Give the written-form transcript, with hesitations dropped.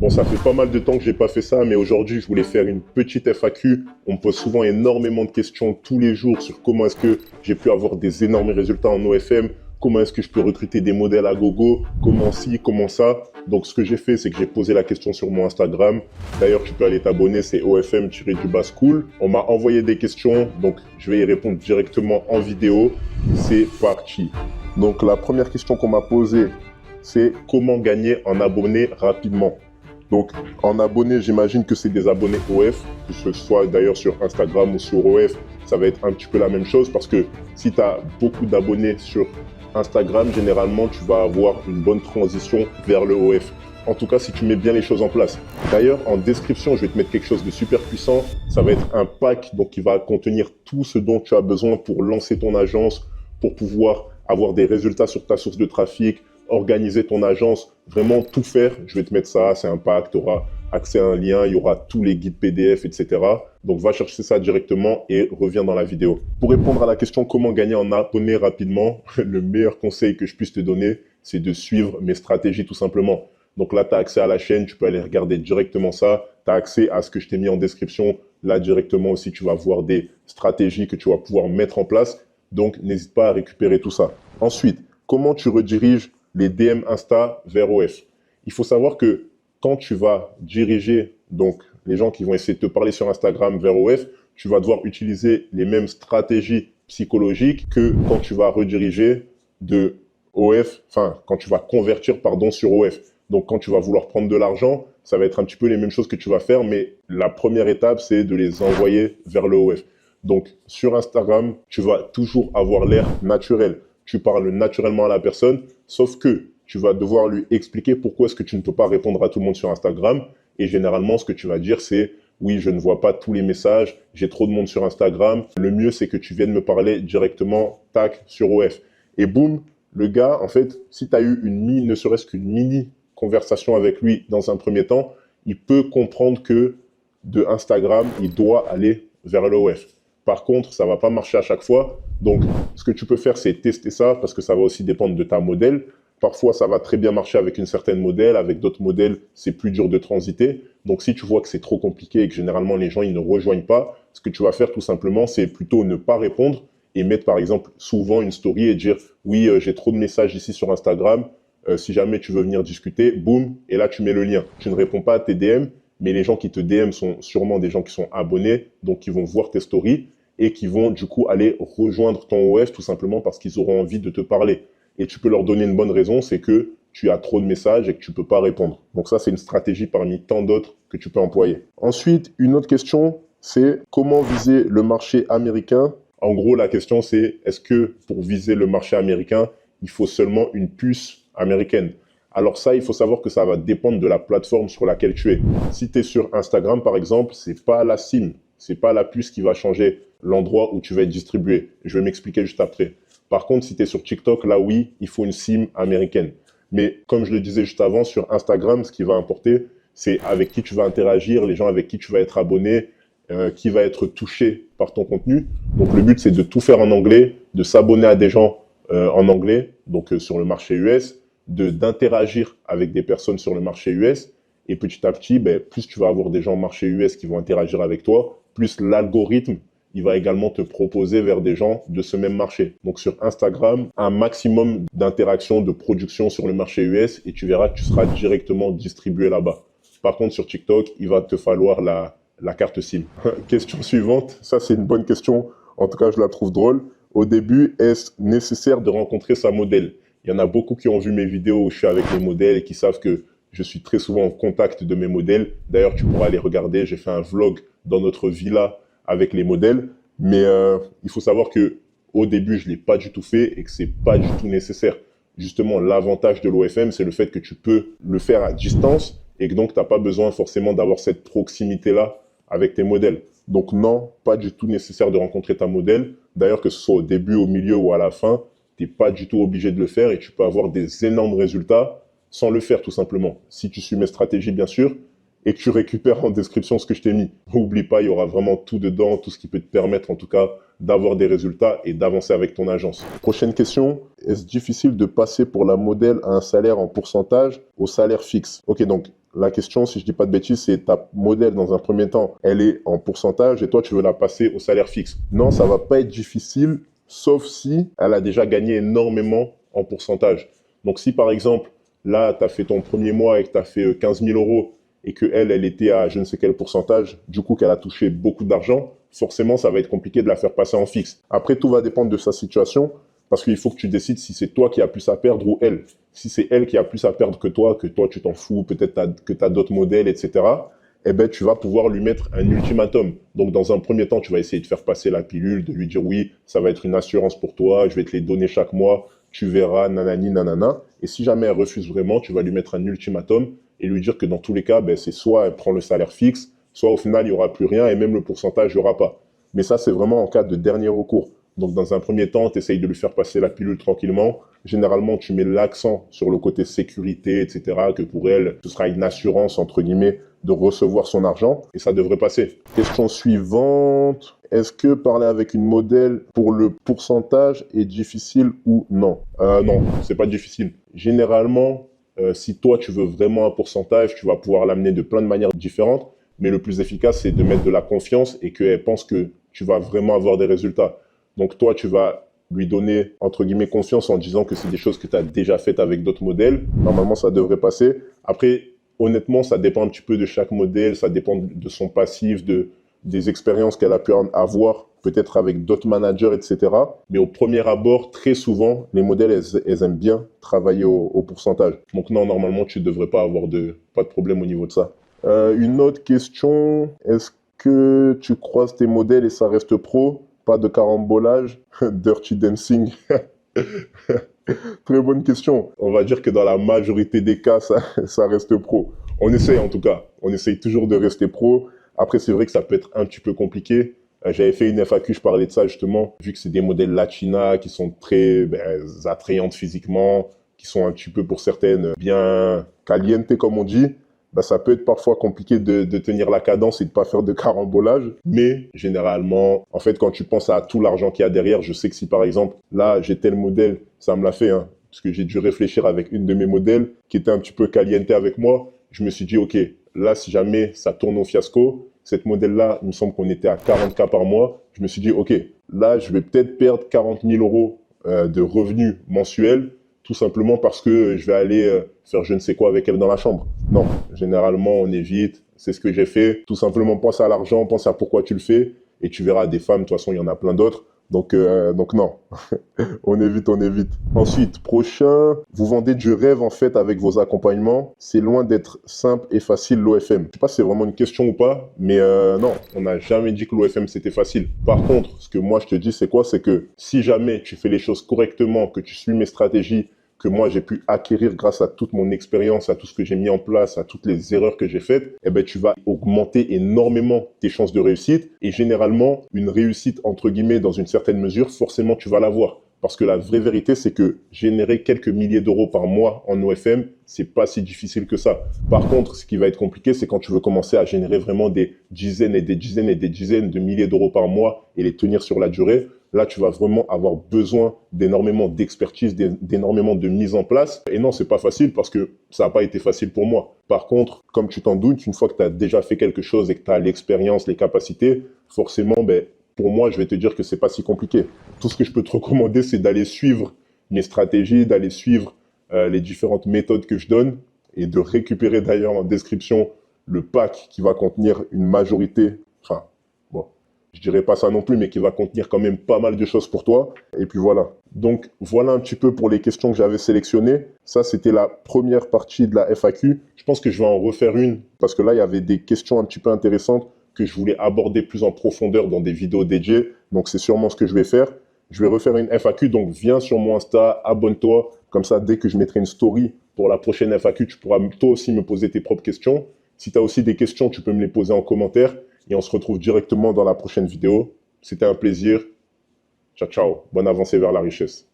Bon, ça fait pas mal de temps que j'ai pas fait ça, mais aujourd'hui, je voulais faire une petite FAQ. On me pose souvent énormément de questions tous les jours sur comment est-ce que j'ai pu avoir des énormes résultats en OFM, comment est-ce que je peux recruter des modèles à gogo, comment ci, comment ça. Donc, ce que j'ai fait, c'est que j'ai posé la question sur mon Instagram. D'ailleurs, tu peux aller t'abonner, c'est OFM-School. On m'a envoyé des questions, donc je vais y répondre directement en vidéo. C'est parti. Donc, la première question qu'on m'a posée, c'est comment gagner en abonnés rapidement. Donc, en abonnés, j'imagine que c'est des abonnés OF, que ce soit d'ailleurs sur Instagram ou sur OF, ça va être un petit peu la même chose parce que si tu as beaucoup d'abonnés sur Instagram, généralement, tu vas avoir une bonne transition vers le OF. En tout cas, si tu mets bien les choses en place. D'ailleurs, en description, je vais te mettre quelque chose de super puissant. Ça va être un pack donc, qui va contenir tout ce dont tu as besoin pour lancer ton agence, pour pouvoir avoir des résultats sur ta source de trafic, organiser ton agence, vraiment tout faire. Je vais te mettre ça, c'est un pack, tu auras accès à un lien, il y aura tous les guides PDF, etc. Donc, va chercher ça directement et reviens dans la vidéo. Pour répondre à la question comment gagner en abonnés rapidement, le meilleur conseil que je puisse te donner, c'est de suivre mes stratégies tout simplement. Donc là, tu as accès à la chaîne, tu peux aller regarder directement ça. Tu as accès à ce que je t'ai mis en description. Là, directement aussi, tu vas voir des stratégies que tu vas pouvoir mettre en place. Donc, n'hésite pas à récupérer tout ça. Ensuite, comment tu rediriges les DM Insta vers OF. Il faut savoir que quand tu vas diriger donc les gens qui vont essayer de te parler sur Instagram vers OF, tu vas devoir utiliser les mêmes stratégies psychologiques que quand tu vas rediriger de OF, enfin quand tu vas convertir pardon sur OF. Donc quand tu vas vouloir prendre de l'argent, ça va être un petit peu les mêmes choses que tu vas faire, mais la première étape c'est de les envoyer vers le OF. Donc sur Instagram, tu vas toujours avoir l'air naturel. Tu parles naturellement à la personne, sauf que tu vas devoir lui expliquer pourquoi est-ce que tu ne peux pas répondre à tout le monde sur Instagram. Et généralement, ce que tu vas dire, c'est « Oui, je ne vois pas tous les messages, j'ai trop de monde sur Instagram. Le mieux, c'est que tu viennes me parler directement, tac, sur OF. » Et boum, le gars, en fait, si tu as eu ne serait-ce qu'une mini conversation avec lui dans un premier temps, il peut comprendre que de Instagram, il doit aller vers l'OF. Par contre, ça ne va pas marcher à chaque fois. Donc, ce que tu peux faire, c'est tester ça parce que ça va aussi dépendre de ta modèle. Parfois, ça va très bien marcher avec une certaine modèle. Avec d'autres modèles, c'est plus dur de transiter. Donc, si tu vois que c'est trop compliqué et que généralement, les gens ils ne rejoignent pas, ce que tu vas faire tout simplement, c'est plutôt ne pas répondre et mettre par exemple souvent une story et dire « Oui, j'ai trop de messages ici sur Instagram. Si jamais tu veux venir discuter, boum, et là, tu mets le lien. Tu ne réponds pas à tes DM, mais les gens qui te DM sont sûrement des gens qui sont abonnés, donc qui vont voir tes stories et qui vont du coup aller rejoindre ton OF tout simplement parce qu'ils auront envie de te parler. Et tu peux leur donner une bonne raison, c'est que tu as trop de messages et que tu ne peux pas répondre. Donc ça, c'est une stratégie parmi tant d'autres que tu peux employer. Ensuite, une autre question, c'est comment viser le marché américain? En gros, la question, c'est est-ce que pour viser le marché américain, il faut seulement une puce américaine? Alors ça, il faut savoir que ça va dépendre de la plateforme sur laquelle tu es. Si tu es sur Instagram, par exemple, c'est pas la SIM, c'est pas la puce qui va changer l'endroit où tu vas être distribué. Je vais m'expliquer juste après. Par contre, si tu es sur TikTok, là, oui, il faut une SIM américaine. Mais comme je le disais juste avant, sur Instagram, ce qui va importer, c'est avec qui tu vas interagir, les gens avec qui tu vas être abonné, qui va être touché par ton contenu. Donc, le but, c'est de tout faire en anglais, de s'abonner à des gens en anglais, donc sur le marché US, d'interagir avec des personnes sur le marché US. Et petit à petit, plus tu vas avoir des gens au marché US qui vont interagir avec toi, plus l'algorithme, il va également te proposer vers des gens de ce même marché. Donc sur Instagram, un maximum d'interactions, de production sur le marché US et tu verras que tu seras directement distribué là-bas. Par contre, sur TikTok, il va te falloir la carte SIM. Question suivante, ça c'est une bonne question, en tout cas je la trouve drôle. Au début, est-ce nécessaire de rencontrer sa modèle? Il y en a beaucoup qui ont vu mes vidéos où je suis avec les modèles et qui savent que je suis très souvent en contact de mes modèles. D'ailleurs, tu pourras aller regarder, j'ai fait un vlog dans notre villa avec les modèles. Mais il faut savoir que au début, je ne l'ai pas du tout fait et que c'est pas du tout nécessaire. Justement, l'avantage de l'OFM, c'est le fait que tu peux le faire à distance et que donc tu n'as pas besoin forcément d'avoir cette proximité-là avec tes modèles. Donc non, pas du tout nécessaire de rencontrer ta modèle. D'ailleurs, que ce soit au début, au milieu ou à la fin, tu n'es pas du tout obligé de le faire et tu peux avoir des énormes résultats sans le faire tout simplement. Si tu suis mes stratégies, bien sûr, et que tu récupères en description ce que je t'ai mis. N'oublie pas, il y aura vraiment tout dedans, tout ce qui peut te permettre en tout cas d'avoir des résultats et d'avancer avec ton agence. Prochaine question, est-ce difficile de passer pour la modèle à un salaire en pourcentage au salaire fixe? Ok, donc la question, si je dis pas de bêtises, c'est ta modèle dans un premier temps, elle est en pourcentage et toi, tu veux la passer au salaire fixe. Non, ça va pas être difficile, sauf si elle a déjà gagné énormément en pourcentage. Donc, si par exemple, là, tu as fait ton premier mois et que tu as fait 15 000 euros et que elle était à je ne sais quel pourcentage, du coup, qu'elle a touché beaucoup d'argent, forcément, ça va être compliqué de la faire passer en fixe. Après, tout va dépendre de sa situation parce qu'il faut que tu décides si c'est toi qui as plus à perdre ou elle. Si c'est elle qui a plus à perdre que toi tu t'en fous, peut-être que tu as d'autres modèles, etc., eh ben, tu vas pouvoir lui mettre un ultimatum. Donc, dans un premier temps, tu vas essayer de faire passer la pilule, de lui dire oui, ça va être une assurance pour toi, je vais te les donner chaque mois, tu verras, nanani, nanana. Et si jamais elle refuse vraiment, tu vas lui mettre un ultimatum et lui dire que dans tous les cas, ben, c'est soit elle prend le salaire fixe, soit au final, il n'y aura plus rien et même le pourcentage, il n'y aura pas. Mais ça, c'est vraiment en cas de dernier recours. Donc, dans un premier temps, tu essayes de lui faire passer la pilule tranquillement. Généralement, tu mets l'accent sur le côté sécurité, etc., que pour elle, ce sera une assurance, entre guillemets, de recevoir son argent et ça devrait passer. Question suivante. Est-ce que parler avec une modèle pour le pourcentage est difficile ou non? Non, c'est pas difficile. Généralement, si toi, tu veux vraiment un pourcentage, tu vas pouvoir l'amener de plein de manières différentes. Mais le plus efficace, c'est de mettre de la confiance et qu'elle pense que tu vas vraiment avoir des résultats. Donc toi, tu vas lui donner, entre guillemets, confiance en disant que c'est des choses que tu as déjà faites avec d'autres modèles. Normalement, ça devrait passer. Après, honnêtement, ça dépend un petit peu de chaque modèle, ça dépend de son passif, des expériences qu'elle a pu avoir, peut-être avec d'autres managers, etc. Mais au premier abord, très souvent, les modèles, elles aiment bien travailler au pourcentage. Donc non, normalement, tu ne devrais pas avoir pas de problème au niveau de ça. Une autre question, est-ce que tu croises tes modèles et ça reste pro? Pas de carambolage, dirty dancing. Très bonne question. On va dire que dans la majorité des cas, ça reste pro. On essaye en tout cas. On essaye toujours de rester pro. Après, c'est vrai que ça peut être un petit peu compliqué. J'avais fait une FAQ, je parlais de ça justement, vu que c'est des modèles latinas qui sont très attrayantes physiquement, qui sont un petit peu pour certaines bien caliente comme on dit. Bah, ça peut être parfois compliqué de tenir la cadence et de pas faire de carambolage. Mais généralement, en fait, quand tu penses à tout l'argent qu'il y a derrière, je sais que si par exemple, là, j'ai tel modèle, ça me l'a fait, hein, parce que j'ai dû réfléchir avec une de mes modèles qui était un petit peu caliente avec moi. Je me suis dit, OK, là, si jamais ça tourne au fiasco, cette modèle-là, il me semble qu'on était à 40K par mois. Je me suis dit, OK, là, je vais peut-être perdre 40 000 euros de revenus mensuels tout simplement parce que je vais aller faire je ne sais quoi avec elle dans la chambre. Non, généralement, on évite. C'est ce que j'ai fait. Tout simplement, pense à l'argent, pense à pourquoi tu le fais. Et tu verras des femmes, de toute façon, il y en a plein d'autres. Donc non, on évite, on évite. Ensuite, prochain, vous vendez du rêve en fait avec vos accompagnements. C'est loin d'être simple et facile l'OFM. Je sais pas si c'est vraiment une question ou pas, mais non, on n'a jamais dit que l'OFM c'était facile. Par contre, ce que moi je te dis, c'est quoi? C'est que si jamais tu fais les choses correctement, que tu suis mes stratégies, que moi j'ai pu acquérir grâce à toute mon expérience, à tout ce que j'ai mis en place, à toutes les erreurs que j'ai faites, eh ben tu vas augmenter énormément tes chances de réussite. Et généralement, une réussite entre guillemets dans une certaine mesure, forcément tu vas l'avoir. Parce que la vraie vérité, c'est que générer quelques milliers d'euros par mois en OFM, c'est pas si difficile que ça. Par contre, ce qui va être compliqué, c'est quand tu veux commencer à générer vraiment des dizaines et des dizaines et des dizaines de milliers d'euros par mois et les tenir sur la durée. Là, tu vas vraiment avoir besoin d'énormément d'expertise, d'énormément de mise en place. Et non, c'est pas facile parce que ça n'a pas été facile pour moi. Par contre, comme tu t'en doutes, une fois que tu as déjà fait quelque chose et que tu as l'expérience, les capacités, forcément, pour moi, je vais te dire que c'est pas si compliqué. Tout ce que je peux te recommander, c'est d'aller suivre mes stratégies, d'aller suivre les différentes méthodes que je donne et de récupérer d'ailleurs en description le pack qui va contenir une majorité, enfin, bon, je dirais pas ça non plus, mais qui va contenir quand même pas mal de choses pour toi. Et puis voilà. Donc voilà un petit peu pour les questions que j'avais sélectionnées. Ça, c'était la première partie de la FAQ. Je pense que je vais en refaire une parce que là, il y avait des questions un petit peu intéressantes que je voulais aborder plus en profondeur dans des vidéos dédiées. Donc c'est sûrement ce que je vais faire. Je vais refaire une FAQ, donc viens sur mon Insta, abonne-toi. Comme ça, dès que je mettrai une story pour la prochaine FAQ, tu pourras toi aussi me poser tes propres questions. Si tu as aussi des questions, tu peux me les poser en commentaire. Et on se retrouve directement dans la prochaine vidéo. C'était un plaisir. Ciao, ciao. Bonne avancée vers la richesse.